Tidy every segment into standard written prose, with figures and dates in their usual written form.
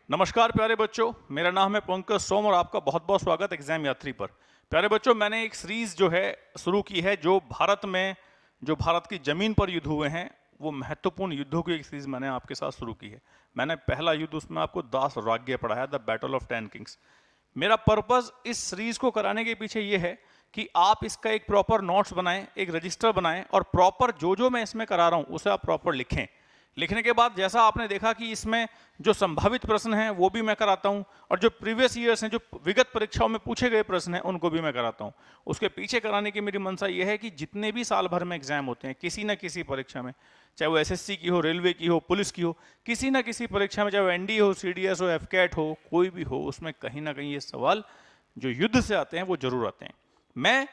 नमस्कार प्यारे बच्चों, मेरा नाम है पंकज सोम और आपका बहुत बहुत स्वागत एग्जाम यात्री पर। प्यारे बच्चों, मैंने एक सीरीज जो है शुरू की है जो भारत की जमीन पर युद्ध हुए हैं, वो महत्वपूर्ण युद्धों की एक सीरीज मैंने आपके साथ शुरू की है। मैंने पहला युद्ध उसमें आपको दास राज्य पढ़ाया, द बैटल ऑफ 10 किंग्स। मेरा पर्पस इस सीरीज को कराने के पीछे ये है कि आप इसका एक प्रॉपर नोट्स बनाएं, एक रजिस्टर बनाएं और प्रॉपर जो मैं इसमें करा रहा हूं उसे आप प्रॉपर लिखें। लिखने के बाद जैसा आपने देखा कि इसमें जो संभावित प्रश्न हैं वो भी मैं कराता हूं और जो प्रीवियस ईयर्स हैं, जो विगत परीक्षाओं में पूछे गए प्रश्न हैं, उनको भी मैं कराता हूं। उसके पीछे कराने की मेरी मंशा ये है कि जितने भी साल भर में एग्जाम होते हैं किसी ना किसी परीक्षा में, चाहे वो एसएससी की हो, रेलवे की हो, पुलिस की हो, किसी ना किसी परीक्षा में, चाहे वो एनडीए हो, सीडीएस हो, एफकेट हो, कोई भी हो, उसमें कहीं ना कहीं ये सवाल जो युद्ध से आते हैं वो जरूर आते हैं। मैं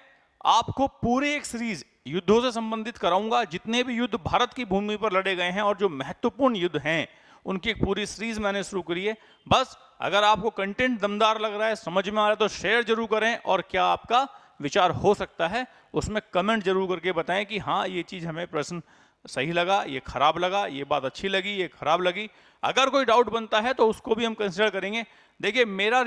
आपको पूरे एक सीरीज युद्धों से संबंधित कराऊंगा, जितने भी युद्ध भारत की भूमि पर लड़े गए हैं और जो महत्वपूर्ण युद्ध हैं उनकी एक पूरी सीरीज मैंने शुरू करी है। बस अगर आपको कंटेंट दमदार लग रहा है, समझ में आ रहा है, तो शेयर जरूर करें और क्या आपका विचार हो सकता है उसमें कमेंट जरूर करके बताएं कि हाँ ये चीज हमें प्रश्न सही लगा, ये खराब लगा, ये बात अच्छी लगी, ये खराब लगी। अगर कोई डाउट बनता है तो उसको भी हम कंसिडर करेंगे। देखिए, मेरा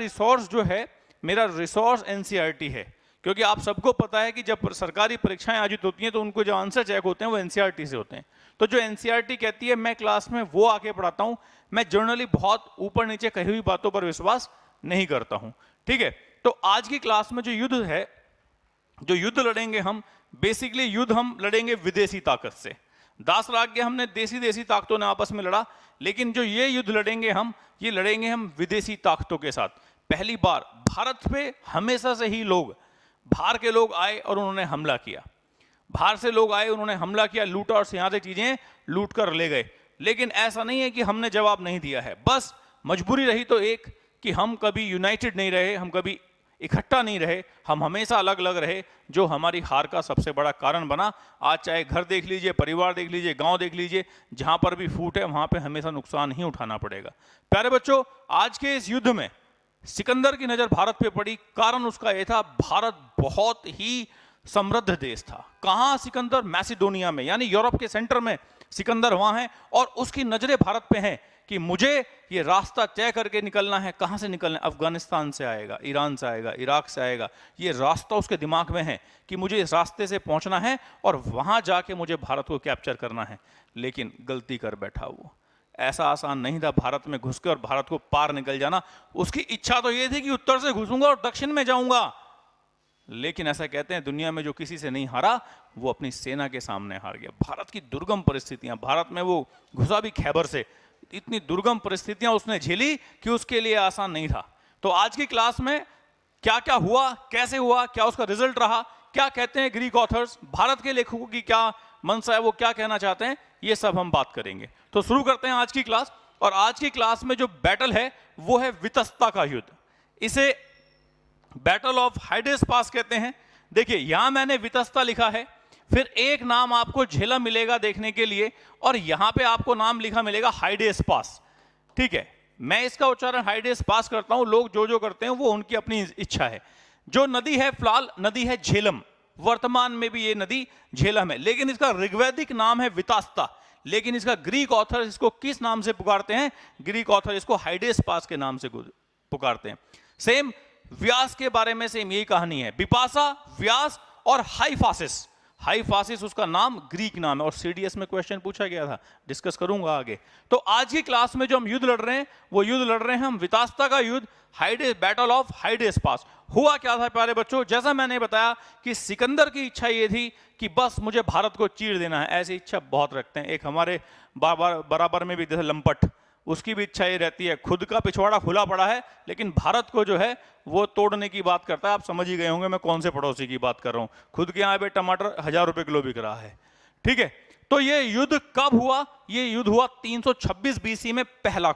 रिसोर्स एनसीईआरटी है, क्योंकि आप सबको पता है कि जब सरकारी परीक्षाएं आयोजित होती हैं तो उनको जो आंसर चेक होते हैं वो एनसीईआरटी से होते हैं। तो जो एनसीईआरटी कहती है मैं क्लास में वो आके पढ़ाता हूं। मैं जनरली बहुत ऊपर नीचे कही हुई बातों पर विश्वास नहीं करता हूं, ठीक है। तो आज की क्लास में जो युद्ध है, जो युद्ध लड़ेंगे हम, बेसिकली युद्ध हम लड़ेंगे विदेशी ताकत से। दास राज्य हमने देसी ताकतों ने आपस में लड़ा, लेकिन जो ये युद्ध लड़ेंगे हम, ये लड़ेंगे हम विदेशी ताकतों के साथ। पहली बार भारत पे हमेशा से ही बाहर के लोग आए और उन्होंने हमला किया। बाहर से लोग आए, उन्होंने हमला किया, लूटा और यहाँ से चीजें लूट कर ले गए। लेकिन ऐसा नहीं है कि हमने जवाब नहीं दिया है, बस मजबूरी रही तो एक कि हम कभी यूनाइटेड नहीं रहे, हम कभी इकट्ठा नहीं रहे, हम हमेशा अलग अलग रहे, जो हमारी हार का सबसे बड़ा कारण बना। आज चाहे घर देख लीजिए, परिवार देख लीजिए, गांव देख लीजिए, जहां पर भी फूट है वहां पे हमेशा नुकसान ही उठाना पड़ेगा। प्यारे बच्चों, आज के इस युद्ध में सिकंदर की नजर भारत पे पड़ी। कारण उसका यह था, भारत बहुत ही समृद्ध देश था। कहां सिकंदर? मैसिडोनिया में, यानी यूरोप के सेंटर में सिकंदर वहां है और उसकी नजरें भारत पे हैं कि मुझे ये रास्ता तय करके निकलना है। कहां से निकलना है? अफगानिस्तान से आएगा, ईरान से आएगा, इराक से आएगा। ये रास्ता उसके दिमाग में है कि मुझे इस रास्ते से पहुंचना है और वहां जाके मुझे भारत को कैप्चर करना है। लेकिन गलती कर बैठा वो। ऐसा आसान नहीं था भारत में घुस के और भारत को पार निकल जाना। उसकी इच्छा तो यह थी कि उत्तर से घुसूंगा और दक्षिण में जाऊंगा। लेकिन ऐसा कहते हैं दुनिया में जो किसी से नहीं हारा वो अपनी सेना के सामने हार गया। भारत की दुर्गम परिस्थितियां, भारत में वो घुसा भी खैबर से, इतनी दुर्गम परिस्थितियां उसने झेली कि उसके लिए आसान नहीं था। तो आज की क्लास में क्या क्या हुआ, कैसे हुआ, क्या उसका रिजल्ट रहा, क्या कहते हैं ग्रीक ऑथर्स, भारत के लेखकों की क्या मंशा है, वो क्या कहना चाहते हैं, ये सब हम बात करेंगे। तो शुरू करते हैं आज की क्लास। और आज की क्लास में जो बैटल है वो है वितस्ता का युद्ध। इसे बैटल ऑफ हाइडेस पास कहते हैं। देखिए, यहां मैंने वितस्ता लिखा है, फिर एक नाम आपको झेलम मिलेगा देखने के लिए, और यहां पे आपको नाम लिखा मिलेगा हाइडेस पास, ठीक है। मैं इसका उच्चारण हाइडेस पास करता हूं, लोग जो करते हैं वो उनकी अपनी इच्छा है। जो नदी है फिलहाल नदी है झेलम, वर्तमान में भी ये नदी झेलम है, लेकिन इसका ऋग्वैदिक नाम है वितस्ता। लेकिन इसका ग्रीक ऑथर इसको किस नाम से पुकारते हैं? ग्रीक ऑथर इसको हाइडेस पास के नाम से पुकारते हैं। सेम व्यास के बारे में सेम यही कहानी है। बिपाशा, व्यास और हाइफासिस। हाइफासिस उसका नाम ग्रीक नाम है और सीडीएस में क्वेश्चन पूछा गया था, डिस्कस करूंगा आगे। तो आज की क्लास में जो हम युद्ध लड़ रहे हैं वो युद्ध लड़ रहे हैं हम वितस्ता का युद्ध, हाइडेस, बैटल ऑफ हाइडेस पास। हुआ क्या था प्यारे बच्चों? जैसा मैंने बताया कि सिकंदर की इच्छा ये थी कि बस मुझे भारत को चीर देना है। ऐसी इच्छा बहुत रखते हैं। एक हमारे बराबर में भी जैसे लंपट, उसकी भी इच्छा ये रहती है। खुद का पिछवाड़ा खुला पड़ा है लेकिन भारत को जो है वो तोड़ने की बात करता है। आप समझ ही गए होंगे मैं कौन से पड़ोसी की बात कर रहा हूं। खुद के यहां पे टमाटर 1000 रुपए किलो बिक रहा है, ठीक है। तो ये युद्ध कब हुआ? ये युद्ध हुआ 326 बीसी में। पहला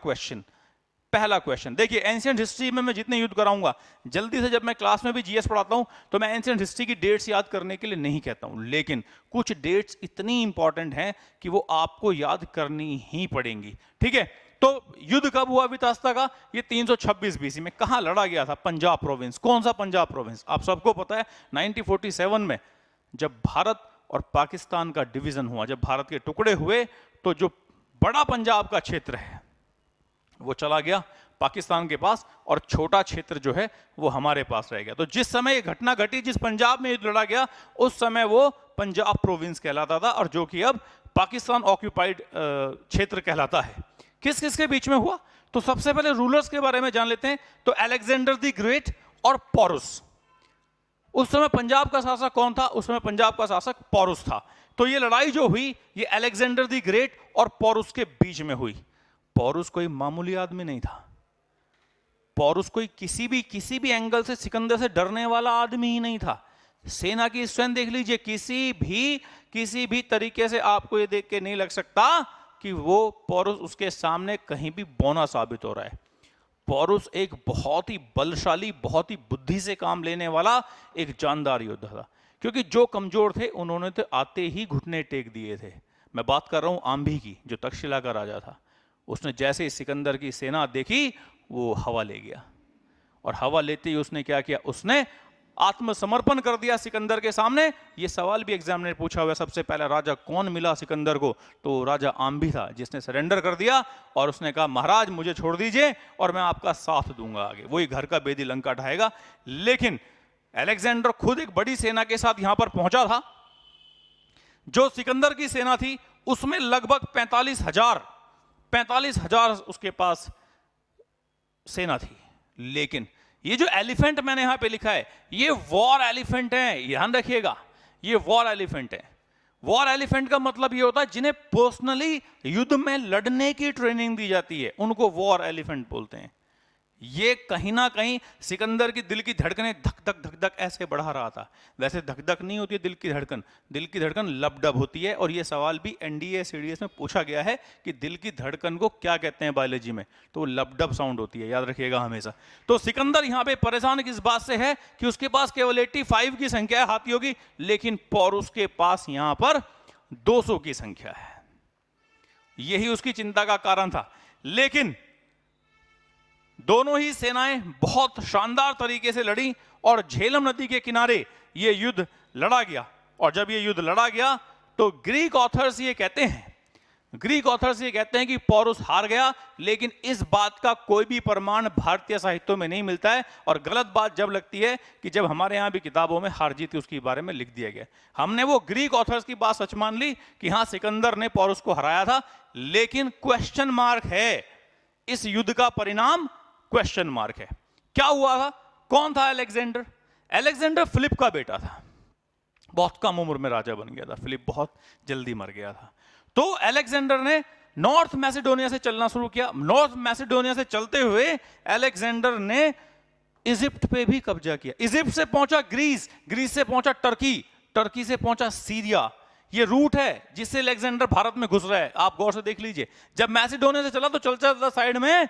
क्वेश्चन देखिए, एंशिएंट हिस्ट्री में मैं जितने युद्ध कराऊंगा, जल्दी से जब मैं क्लास में भी जीएस पढ़ाता हूं तो मैं एंशिएंट हिस्ट्री की डेट्स याद करने के लिए नहीं कहता हूं, लेकिन कुछ डेट्स इतनी इंपॉर्टेंट हैं कि वो आपको याद करनी ही पड़ेंगी, ठीक है। तो युद्ध कब हुआ वितस्ता का? ये 326 बीसी में। कहां लड़ा गया था? पंजाब प्रोविंस। कौन सा पंजाब प्रोविंस? आप सबको पता है 1947 में जब भारत और पाकिस्तान का डिवीजन हुआ, जब भारत के टुकड़े हुए, तो जो बड़ा पंजाब का क्षेत्र है वो चला गया पाकिस्तान के पास और छोटा क्षेत्र जो है वो हमारे पास रह गया। तो जिस समय ये घटना घटी, जिस पंजाब में युद्ध लड़ा गया, उस समय वो पंजाब प्रोविंस कहलाता था और जो कि अब पाकिस्तान ऑक्यूपाइड क्षेत्र कहलाता है। किस किस के बीच में हुआ? तो सबसे पहले रूलर्स के बारे में जान लेते हैं। तो अलेक्जेंडर द ग्रेट और पोरुस। उस समय पंजाब का शासक कौन था? उस समय पंजाब का शासक पोरुस था। तो ये लड़ाई जो हुई ये अलेक्जेंडर द ग्रेट और पोरुस के बीच में हुई। पोरुस कोई मामूली आदमी नहीं था। पोरुस कोई किसी भी एंगल से सिकंदर से डरने वाला आदमी ही नहीं था। सेना की स्ट्रेंथ देख लीजिए, किसी भी तरीके से आपको ये देख के नहीं लग सकता कि वो पोरुस उसके सामने कहीं भी बौना साबित हो रहा है। पोरुस एक बहुत ही बलशाली, बहुत ही बुद्धि से काम लेने वाला एक जानदार योद्धा था, क्योंकि जो कमजोर थे उन्होंने तो आते ही घुटने टेक दिए थे। मैं बात कर रहा हूं आंभी की, जो तक्षशिला का राजा था। उसने जैसे ही सिकंदर की सेना देखी वो हवा ले गया, और हवा लेते ही उसने क्या किया? उसने आत्मसमर्पण कर दिया सिकंदर के सामने। ये सवाल भी एग्जाम ने पूछा हुआ, सबसे पहला राजा कौन मिला सिकंदर को? तो राजा आंभी था, जिसने सरेंडर कर दिया और उसने कहा महाराज मुझे छोड़ दीजिए और मैं आपका साथ दूंगा आगे, वही घर का बेदी लंका ढाएगा। लेकिन अलेक्जेंडर खुद एक बड़ी सेना के साथ यहां पर पहुंचा था। जो सिकंदर की सेना थी उसमें लगभग 45,000 उसके पास सेना थी। लेकिन ये जो एलिफेंट मैंने यहां पे लिखा है, ये वॉर एलिफेंट है, ध्यान रखिएगा, ये वॉर एलिफेंट है। वॉर एलिफेंट का मतलब ये होता है जिन्हें पर्सनली युद्ध में लड़ने की ट्रेनिंग दी जाती है, उनको वॉर एलिफेंट बोलते हैं। ये कहीं ना कहीं सिकंदर की दिल की धड़कनें धक धक धक धक ऐसे बढ़ा रहा था। वैसे धक धक नहीं होती है दिल की धड़कन लबडब होती है। और ये सवाल भी एनडीए सीडीएस में पूछा गया है कि दिल की धड़कन को क्या कहते हैं बायोलॉजी में, तो वो लबडब साउंड होती है, याद रखिएगा हमेशा। तो सिकंदर यहां पे परेशान किस बात से है कि उसके पास केवल 85 की संख्या है हाथियों की, लेकिन पोरुस के पास यहां पर 200 की संख्या है। यही उसकी चिंता का कारण था। लेकिन दोनों ही सेनाएं बहुत शानदार तरीके से लड़ी और झेलम नदी के किनारे ये युद्ध लड़ा गया। और जब ये युद्ध लड़ा गया तो ग्रीक ऑथर्स ये कहते हैं कि पोरुस हार गया, लेकिन इस बात का कोई भी प्रमाण भारतीय साहित्यों में नहीं मिलता है। और गलत बात जब लगती है कि जब हमारे यहां भी किताबों में हार जीत उसके बारे में लिख दिया गया। हमने वो ग्रीक ऑथर्स की बात सच मान ली कि हां सिकंदर ने पोरुस को हराया था, लेकिन क्वेश्चन मार्क है, इस युद्ध का परिणाम क्वेश्चन मार्क है। क्या हुआ था? कौन था अलेक्जेंडर? अलेक्जेंडर फिलिप का बेटा था। बहुत कम उम्र में राजा बन गया था। फिलिप बहुत जल्दी मर गया था। तो अलेक्जेंडर ने नॉर्थ मैसेडोनिया से चलना शुरू किया। नॉर्थ मैसेडोनिया से चलते हुए अलेक्जेंडर ने इजिप्ट पे भी कब्जा किया। इजिप्ट से पहुंचा ग्रीस, ग्रीस से पहुंचा टर्की, टर्की से पहुंचा सीरिया। ये रूट है जिससे अलेक्जेंडर भारत में घुस रहा है। आप गौर से देख लीजिए, जब मैसेडोनिया से चला तो चलता साइड में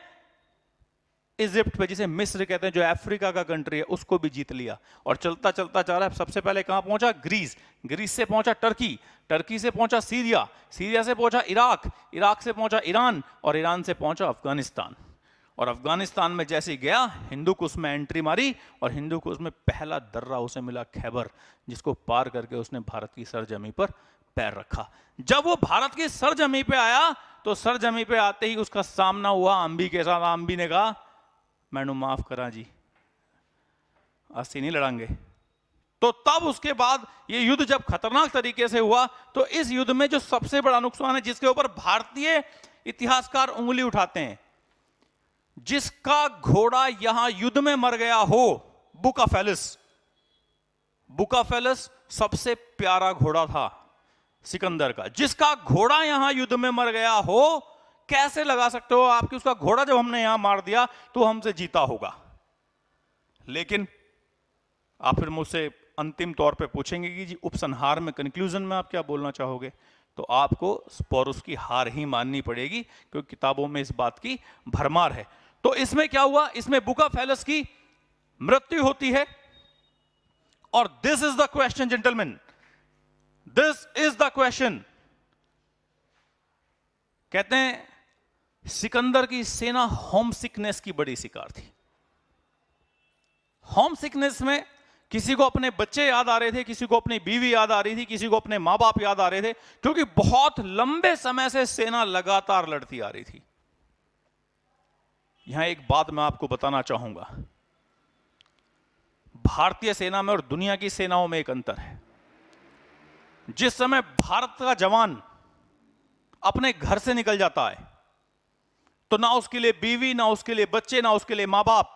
इजिप्ट पे, जिसे मिस्र कहते हैं, जो अफ्रीका का कंट्री है, उसको भी जीत लिया। और चलता चलता जा रहा है। सबसे पहले कहां पहुंचा? ग्रीस, ग्रीस से पहुंचा टर्की, टर्की से पहुंचा सीरिया, सीरिया से पहुंचा इराक, इराक से पहुंचा ईरान, और ईरान से पहुंचा अफगानिस्तान। और अफगानिस्तान में जैसे ही गया हिंदू कुश में एंट्री मारी, और हिंदू कुश में पहला दर्रा उसे मिला खैबर, जिसको पार करके उसने भारत की सरजमी पर पैर रखा। जब वो भारत की सरजमी पे आया तो सरजमी पे आते ही उसका सामना हुआ आंबी के साथ। आंबी ने कहा मैनू माफ करा जी, अस्सी नहीं लड़ांगे। तो तब उसके बाद ये युद्ध जब खतरनाक तरीके से हुआ, तो इस युद्ध में जो सबसे बड़ा नुकसान है, जिसके ऊपर भारतीय इतिहासकार उंगली उठाते हैं, जिसका घोड़ा यहां युद्ध में मर गया हो, बुकाफेलिस। बुकाफेलिस सबसे प्यारा घोड़ा था सिकंदर का। जिसका घोड़ा यहां युद्ध में मर गया हो, कैसे लगा सकते हो आप कि उसका घोड़ा जब हमने यहां मार दिया तो हमसे जीता होगा? लेकिन आप फिर मुझसे अंतिम तौर पे पूछेंगे कि जी उपसंहार में, कंक्लूजन में आप क्या बोलना चाहोगे, तो आपको पोरुस की हार ही माननी पड़ेगी, क्योंकि किताबों में इस बात की भरमार है। तो इसमें क्या हुआ? इसमें बुकाफेलिस की मृत्यु होती है। और this is the question gentleman, this is the question. कहते हैं सिकंदर की सेना होम सिकनेस की बड़ी शिकार थी। होम सिकनेस में किसी को अपने बच्चे याद आ रहे थे, किसी को अपनी बीवी याद आ रही थी, किसी को अपने मां बाप याद आ रहे थे, क्योंकि बहुत लंबे समय से सेना लगातार लड़ती आ रही थी। यहां एक बात मैं आपको बताना चाहूंगा, भारतीय सेना में और दुनिया की सेनाओं में एक अंतर है। जिस समय भारत का जवान अपने घर से निकल जाता है तो ना उसके लिए बीवी, ना उसके लिए बच्चे, ना उसके लिए मां बाप,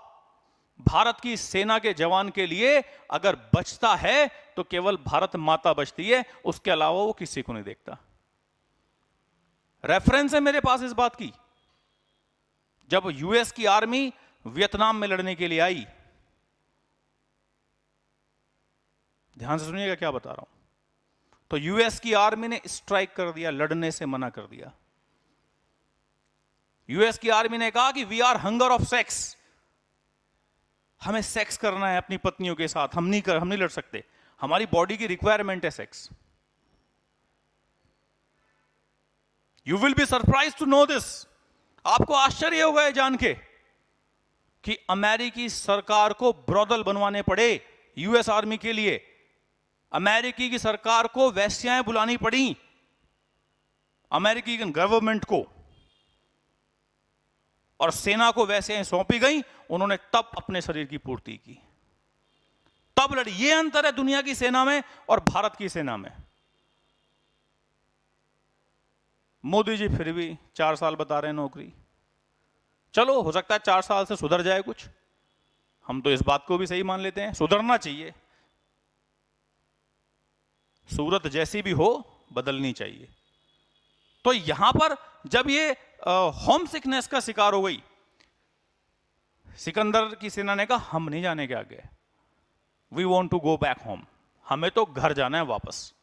भारत की सेना के जवान के लिए अगर बचता है तो केवल भारत माता बचती है, उसके अलावा वो किसी को नहीं देखता। रेफरेंस है मेरे पास इस बात की, जब यूएस की आर्मी वियतनाम में लड़ने के लिए आई, ध्यान से सुनिएगा क्या बता रहा हूं, तो यूएस की आर्मी ने स्ट्राइक कर दिया, लड़ने से मना कर दिया। यूएस की आर्मी ने कहा कि we are hunger of sex, हमें सेक्स करना है अपनी पत्नियों के साथ, हम नहीं लड़ सकते, हमारी बॉडी की रिक्वायरमेंट है sex. You will be surprise to know this, आपको आश्चर्य होगा ये जान के कि अमेरिकी सरकार को ब्रॉदल बनवाने पड़े यूएस आर्मी के लिए, अमेरिकी की सरकार को वेश्याएं बुलानी पड़ी अमेरिकी गवर्नमेंट को, और सेना को वेश्याएं सौंपी गई, उन्होंने तब अपने शरीर की पूर्ति की, तब लड़ी। ये अंतर है दुनिया की सेना में और भारत की सेना में। मोदी जी फिर भी 4 साल बता रहे हैं नौकरी, चलो हो सकता है 4 साल से सुधर जाए कुछ, हम तो इस बात को भी सही मान लेते हैं, सुधरना चाहिए, सूरत जैसी भी हो बदलनी चाहिए। तो यहां पर जब ये होम सिकनेस का शिकार हो गई, सिकंदर की सेना ने कहा हम नहीं जाने के आगे, we want to go back home, हमें तो घर जाना है वापस।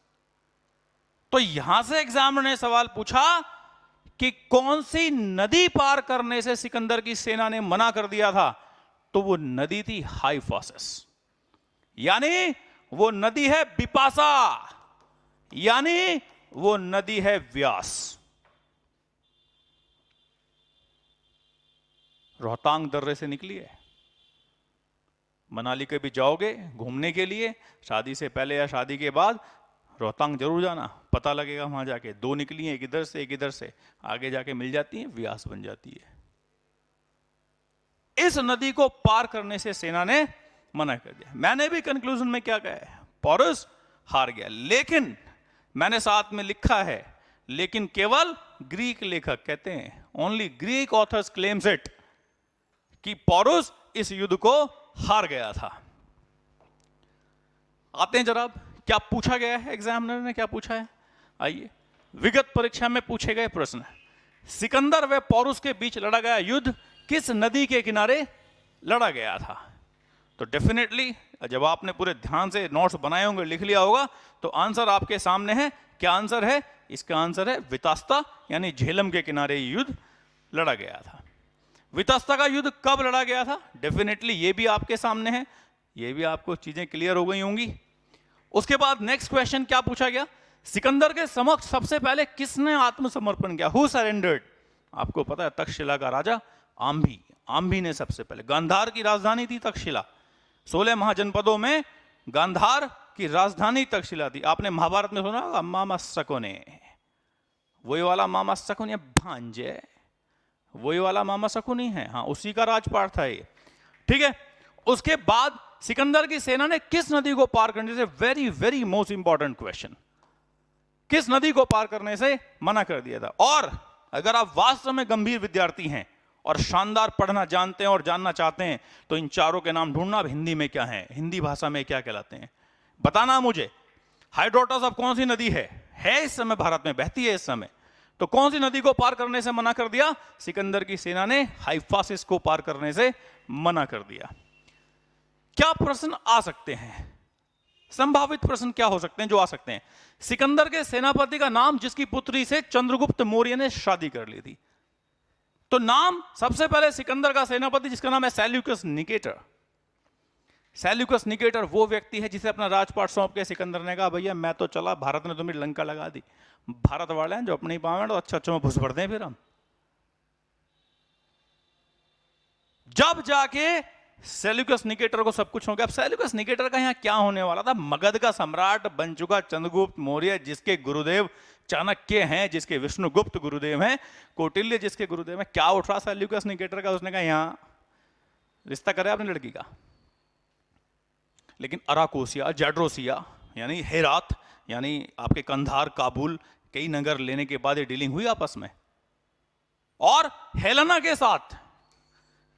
तो यहां से एग्जामिनर ने सवाल पूछा कि कौन सी नदी पार करने से सिकंदर की सेना ने मना कर दिया था, तो वो नदी थी हाइफासिस, यानी वो नदी है बिपाशा, यानी वो नदी है व्यास। रोहतांग दर्रे से निकली है, मनाली कभी जाओगे घूमने के लिए, शादी से पहले या शादी के बाद रोहतांग जरूर जाना, पता लगेगा वहां जाके, 2 निकली हैं, एक इधर से, आगे जाके मिल जाती हैं, व्यास बन जाती है। इस नदी को पार करने से सेना ने मना कर दिया। मैंने भी कंक्लूजन में क्या कहा है, पोरस हार गया, लेकिन मैंने साथ में लिखा है, लेकिन केवल ग्रीक लेखक कहते हैं, only Greek authors claims it, कि पोरस इस युद्ध को हार गया था। आते हैं जरा, क्या पूछा गया है, एग्जामिनर ने क्या पूछा है, आइए विगत परीक्षा में पूछे गए प्रश्न। सिकंदर व पोरस के बीच लड़ा गया युद्ध किस नदी के किनारे लड़ा गया था? तो डेफिनेटली जब आपने पूरे ध्यान से नोट्स बनाए होंगे, लिख लिया होगा, तो आंसर आपके सामने है। क्या आंसर है इसका? आंसर है वितस्ता, यानी झेलम के किनारे युद्ध लड़ा गया था। वितस्ता का युद्ध कब लड़ा गया था? डेफिनेटली ये भी आपके सामने है, ये भी आपको चीजें क्लियर हो गई होंगी। उसके बाद नेक्स्ट क्वेश्चन क्या पूछा गया, सिकंदर के समक्ष सबसे पहले किसने आत्मसमर्पण किया? Who surrendered? आपको पता है तक्षशिला का राजा आंभी, आंभी ने सबसे पहले, गांधार की राजधानी थी तक्षशिला, 16 महाजनपदों में गांधार की राजधानी तक्षशिला थी। आपने महाभारत में सुना होगा मामा शकुने, वही वाला मामा शकुन, भांजे वही वाला मामा शकुनी है, हाँ उसी का राजपाट था ये, ठीक है। उसके बाद सिकंदर की सेना ने किस नदी को पार करने से, very very most important question, किस नदी को पार करने से मना कर दिया था? और अगर आप वास्तव में गंभीर विद्यार्थी हैं और शानदार पढ़ना जानते हैं और जानना चाहते हैं, तो इन चारों के नाम ढूंढना। अब हिंदी में क्या है, हिंदी भाषा में क्या कहलाते हैं, बताना मुझे। हाइड्रोटस अब कौन सी नदी है इस समय भारत में, बहती है इस समय, तो कौन सी नदी को पार करने से मना कर दिया? सिकंदर की सेना ने हाइफासिस को पार करने से मना कर दिया। क्या प्रश्न आ सकते हैं, संभावित प्रश्न क्या हो सकते हैं जो आ सकते हैं? सिकंदर के सेनापति का नाम जिसकी पुत्री से चंद्रगुप्त मौर्य ने शादी कर ली थी, तो नाम सबसे पहले सिकंदर का सेनापति जिसका नाम है सेल्यूकस निकेटर। सेल्यूकस निकेटर वो व्यक्ति है जिसे अपना राजपाट सौंप के सिकंदर ने कहा भैया मैं तो चला, भारत ने तो मेरी लंका लगा दी, भारत वाले हैं जो अपने पावे तो अच्छा में घुस पड़ते हैं फिर हम। जब जाके सेल्यूकस निकेटर को सब कुछ हो गया। अब सेल्यूकस निकेटर का यहां क्या होने वाला था? मगध का सम्राट बन चुका चंद्रगुप्त मौर्य, जिसके गुरुदेव चाणक्य हैं जिसके विष्णुगुप्त गुरुदेव हैं, कौटिल्य जिसके गुरुदेव हैं, क्या उठ रहा सेल्यूकस निकेटर का, उसने कहा यहाँ रिश्ता करे अपनी लड़की का। लेकिन अराकोसिया, जैड्रोसिया यानी हेरात, यानी आपके कंधार, काबुल, कई नगर लेने के बाद ये डीलिंग हुई आपस में। और हेलेना के साथ,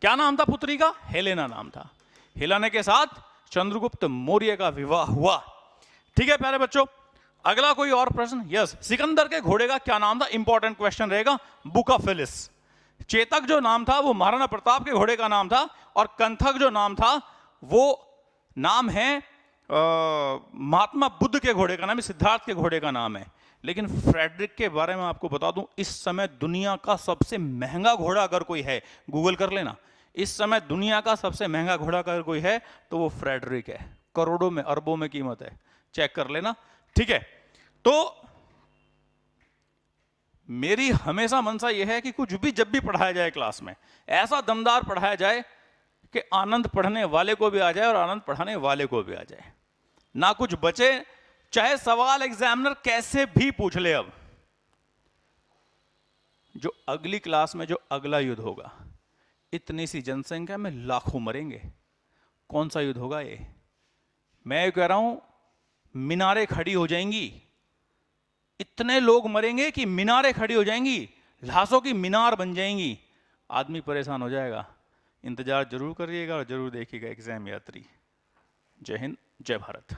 क्या नाम था पुत्री का? हेलेना नाम था। हेलेना के साथ चंद्रगुप्त मौर्य का विवाह हुआ। ठीक है प्यारे बच्चों, अगला कोई और प्रश्न? यस, सिकंदर के घोड़े का क्या नाम था? इंपॉर्टेंट क्वेश्चन रहेगा। बुकाफिलिस। चेतक जो नाम था वो महाराणा प्रताप के घोड़े का नाम था, और कंथक जो नाम था वो नाम है महात्मा बुद्ध के घोड़े का नाम है, सिद्धार्थ के घोड़े का नाम है। लेकिन फ्रेडरिक के बारे में आपको बता दूं, इस समय दुनिया का सबसे महंगा घोड़ा अगर कोई है, गूगल कर लेना, इस समय दुनिया का सबसे महंगा घोड़ा अगर कोई है तो वो फ्रेडरिक है। करोड़ों में, अरबों में कीमत है, चेक कर लेना। ठीक है, तो मेरी हमेशा मनसा यह है कि कुछ भी जब भी पढ़ाया जाए क्लास में, ऐसा दमदार पढ़ाया जाए कि आनंद पढ़ने वाले को भी आ जाए और आनंद पढ़ाने वाले को भी आ जाए, ना कुछ बचे। चाहे सवाल एग्जामिनर कैसे भी पूछ ले, अब जो अगली क्लास में जो अगला युद्ध होगा, इतनी सी जनसंख्या में लाखों मरेंगे, कौन सा युद्ध होगा ये? मैं कह रहा हूं मीनारें खड़ी हो जाएंगी, इतने लोग मरेंगे कि मीनारें खड़ी हो जाएंगी, लाशों की मीनार बन जाएंगी, आदमी परेशान हो जाएगा। इंतजार जरूर करिएगा और जरूर देखिएगा एग्जाम यात्री। जय हिंद, जय भारत।